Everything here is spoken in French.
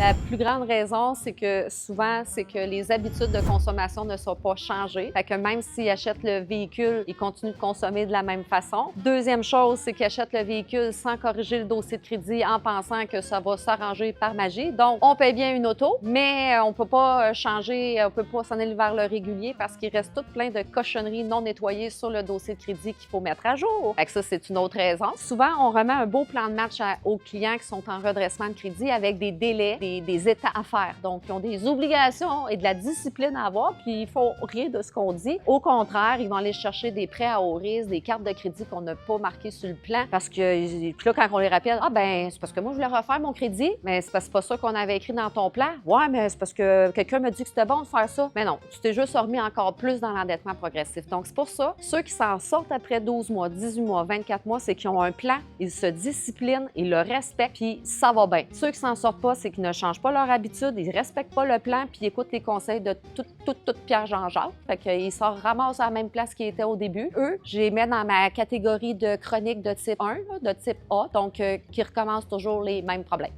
La plus grande raison, c'est que souvent, c'est que les habitudes de consommation ne sont pas changées. Fait que même s'ils achètent le véhicule, ils continuent de consommer de la même façon. Deuxième chose, c'est qu'ils achètent le véhicule sans corriger le dossier de crédit en pensant que ça va s'arranger par magie. Donc, on paye bien une auto, mais on peut pas changer, on peut pas s'en aller vers le régulier parce qu'il reste tout plein de cochonneries non nettoyées sur le dossier de crédit qu'il faut mettre à jour. Fait que ça, c'est une autre raison. Souvent, on remet un beau plan de match aux clients qui sont en redressement de crédit avec des délais, des états à faire. Donc, ils ont des obligations et de la discipline à avoir, puis ils font rien de ce qu'on dit. Au contraire, ils vont aller chercher des prêts à haut risque, des cartes de crédit qu'on n'a pas marquées sur le plan parce que, puis là, quand on les rappelle, ah ben, c'est parce que moi, je voulais refaire mon crédit, mais c'est parce que c'est pas ça qu'on avait écrit dans ton plan. Ouais, mais c'est parce que quelqu'un m'a dit que c'était bon de faire ça. Mais non, tu t'es juste remis encore plus dans l'endettement progressif. Donc, c'est pour ça, ceux qui s'en sortent après 12 mois, 18 mois, 24 mois, c'est qu'ils ont un plan, ils se disciplinent, ils le respectent, puis ça va bien. Ceux qui s'en sortent pas, c'est qu'ils ne changent pas leur habitude, ils respectent pas le plan, puis ils écoutent les conseils de toute Pierre Jean-Jacques. Fait qu'ils se ramassent à la même place qu'ils étaient au début. Eux, je les mets dans ma catégorie de chronique de type 1, de type A, donc qui recommencent toujours les mêmes problèmes.